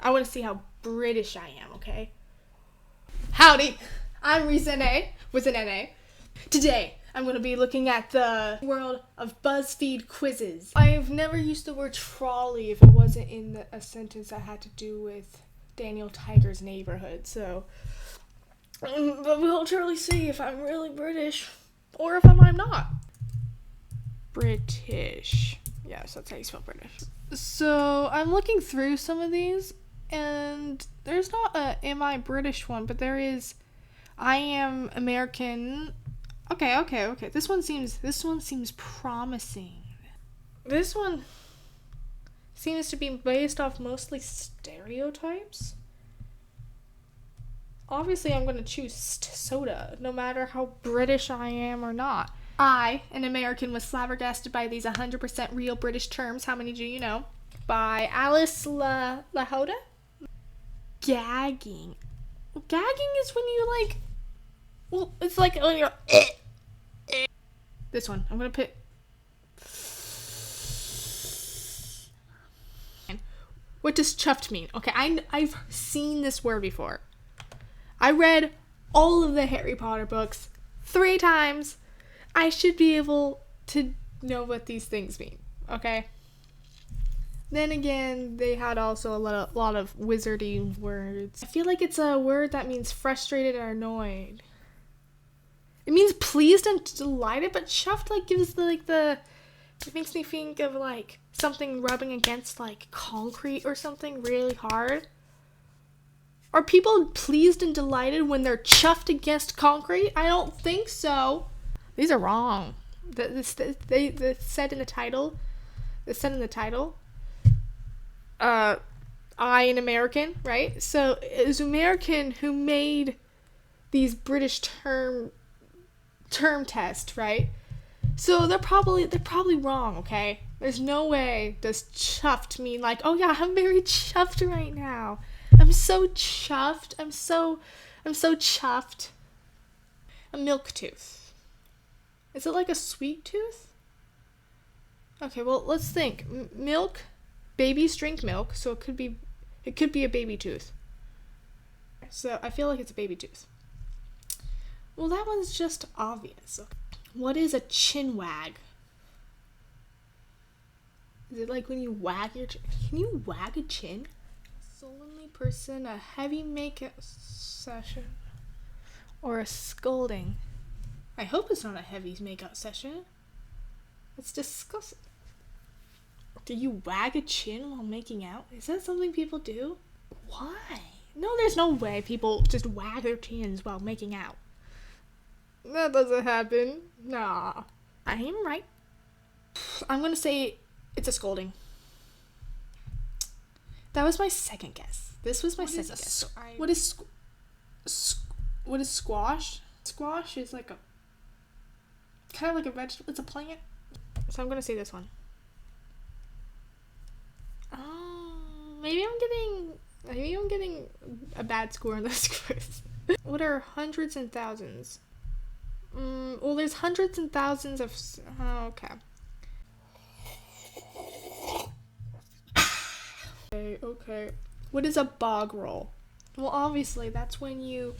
I want to see how British I am, okay? Howdy, I'm REESE ENEE with an NA. Today, I'm going to be looking at the world of BuzzFeed quizzes. I've never used the word trolley if it wasn't in a sentence that had to do with Daniel Tiger's neighborhood, so... But we'll truly see if I'm really British, or if I'm not. British. Yes, that's how you spell British. So, I'm looking through some of these, and there's not a am I British one, but there is I am American. Okay. This one seems promising. This one seems to be based off mostly stereotypes. Obviously, I'm going to choose soda, no matter how British I am or not. I, an American, was flabbergasted by these 100% real British terms. How many do you know? By Alice Lahoda. Gagging. Gagging is when you it's like when you're... This one. I'm going to pick... What does chuffed mean? Okay, I've seen this word before. I read all of the Harry Potter books 3 times. I should be able to know what these things mean, okay? Then again, they had also a lot of wizardy words. I feel like it's a word that means frustrated or annoyed. It means pleased and delighted, but chuffed gives it makes me think of something rubbing against concrete or something really hard. Are people pleased and delighted when they're chuffed against concrete? I don't think so. These are wrong. They said in the title. I, an American, right? So it was American who made these British term test, right? So they're probably wrong, okay? There's no way does chuffed mean oh yeah, I'm very chuffed right now. I'm so chuffed. I'm so chuffed. A milk tooth. Is it like a sweet tooth? Okay, well, let's think. Milk, babies drink milk, so it could be a baby tooth. So I feel like it's a baby tooth. Well, that one's just obvious. What is a chin wag? Is it like when you wag your chin? Can you wag a chin? Sullenly person, a heavy makeup session, or a scolding. I hope it's not a heavy makeup session. Let's discuss it. Do you wag a chin while making out? Is that something people do? Why? No, there's no way people just wag their chins while making out. That doesn't happen. Nah. I am right. I'm gonna say it's a scolding. That was my second guess. This was my second guess. What is squash? Squash is kind of like a vegetable. It's a plant. So I'm gonna say this one. Oh, maybe I'm getting a bad score on this quiz. What are hundreds and thousands? Well, there's hundreds and thousands of. Okay. Okay. What is a bog roll? Well, obviously that's when you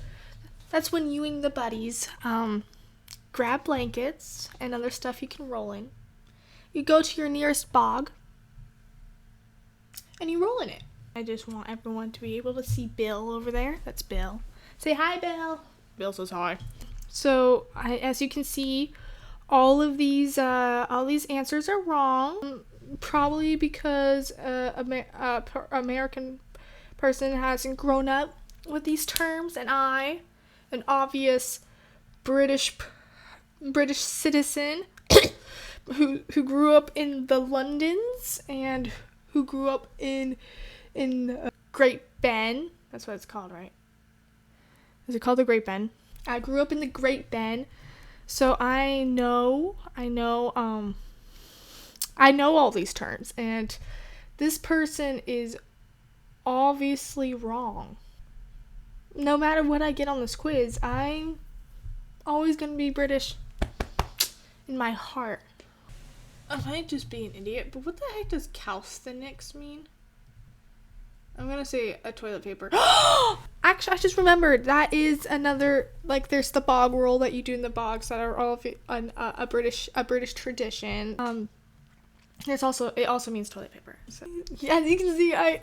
and the buddies grab blankets and other stuff you can roll in. You go to your nearest bog and you roll in it. I just want everyone to be able to see Bill over there. That's Bill. Say hi, Bill. Bill says hi. So, as you can see, all these answers are wrong. Probably because American person hasn't grown up with these terms, and I, an obvious British citizen who grew up in the Londons and who grew up in Great Ben. That's what it's called, right? Is it called the Great Ben? I grew up in the Great Ben, so I know all these terms, and this person is obviously wrong. No matter what I get on this quiz, I'm always going to be British in my heart. I might just be an idiot, but what the heck does calisthenics mean? I'm gonna say a toilet paper. Actually, I just remembered that is another, like, there's the bog roll that you do in the bogs that are all of it, a British tradition. It also means toilet paper. So yeah, as you can see, I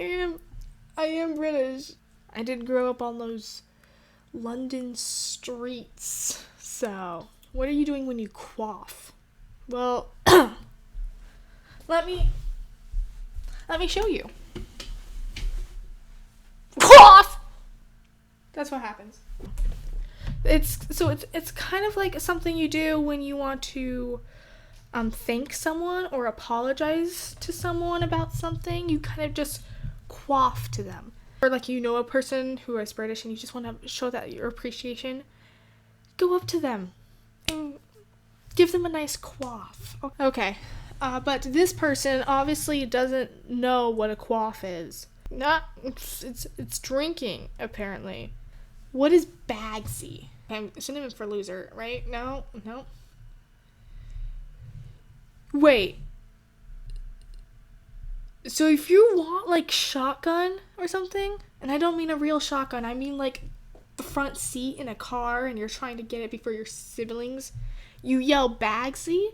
am British. I did grow up on those London streets. So what are you doing when you quaff? Well, let me show you. Quaff. That's what happens. It's kind of like something you do when you want to thank someone or apologize to someone about something. You kind of just quaff to them. Or like, you know, a person who is British and you just want to show that your appreciation. Go up to them and give them a nice quaff. Okay. But this person obviously doesn't know what a quaff is. It's drinking, apparently. What is Bagsy? Synonym for loser, right? No. Wait. So if you want, like, shotgun or something, and I don't mean a real shotgun, I mean like the front seat in a car and you're trying to get it before your siblings, you yell Bagsy?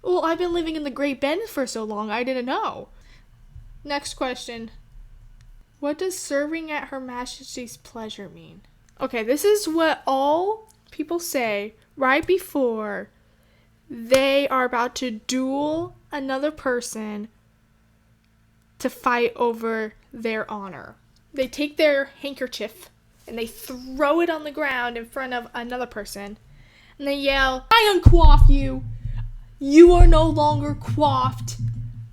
Well, I've been living in the Great Bend for so long, I didn't know. Next question. What does serving at Her Majesty's pleasure mean? Okay, this is what all people say right before they are about to duel another person to fight over their honor. They take their handkerchief and they throw it on the ground in front of another person and they yell, "I unquaff you! You are no longer quaffed.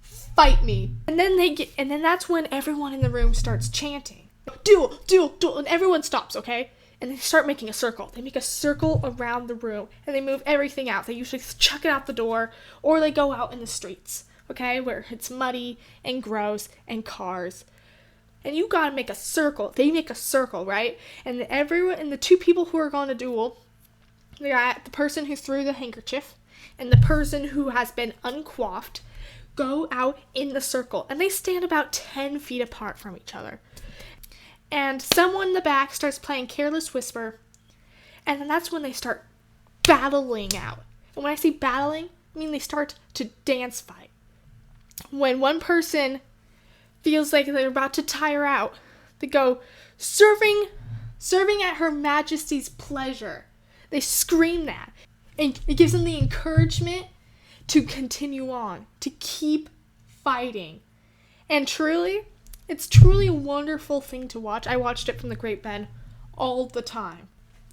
Fight me." And then that's when everyone in the room starts chanting, "Duel, duel, duel," and everyone stops, okay? And they start making a circle. They make a circle around the room and they move everything out. They usually chuck it out the door or they go out in the streets, okay, where it's muddy and gross and cars. And you gotta make a circle. They make a circle, right? And the two people who are going to duel, they got the person who threw the handkerchief and the person who has been unquaffed, go out in the circle. And they stand about 10 feet apart from each other. And someone in the back starts playing Careless Whisper. And then that's when they start battling out. And when I say battling, I mean they start to dance fight. When one person feels like they're about to tire out, they go, serving at Her Majesty's pleasure. They scream that. And it gives them the encouragement to continue on, to keep fighting. And it's truly a wonderful thing to watch. I watched it from the Great Bend all the time.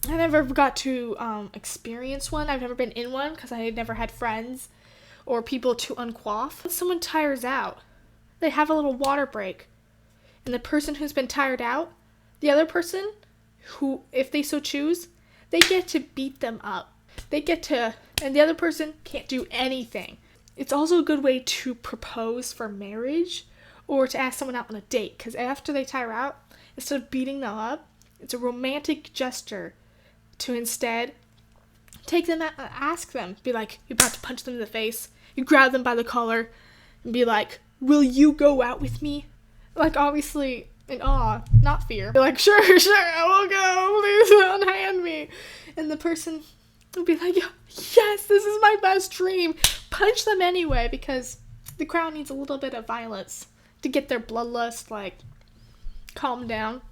I never got to experience one. I've never been in one because I had never had friends or people to unquaff. When someone tires out, they have a little water break. And the person who's been tired out, the other person, who, if they so choose, they get to beat them up. And the other person can't do anything. It's also a good way to propose for marriage or to ask someone out on a date, because after they tire out, instead of beating them up, it's a romantic gesture to instead take them out and ask them. Be like, you're about to punch them in the face. You grab them by the collar and be like, "Will you go out with me?" Like, obviously in awe, not fear. Be like, sure, I will go. Please unhand me. And the person will be like, yes, this is my best dream. Punch them anyway, because the crowd needs a little bit of violence to get their bloodlust, like, calmed down.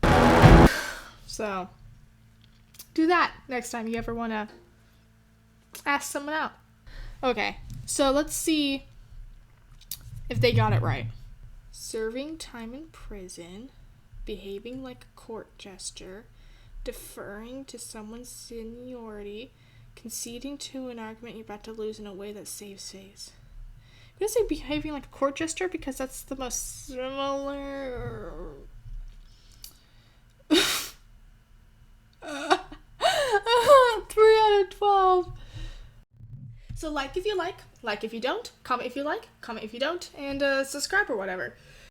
So, do that next time you ever want to ask someone out. Okay, so let's see if they got it right. Serving time in prison, behaving like a court jester, deferring to someone's seniority, conceding to an argument you're about to lose in a way that saves face. I'm going to say behaving like a court jester because that's the most similar. 3 out of 12. So like if you like if you don't, comment if you like, comment if you don't, and subscribe or whatever.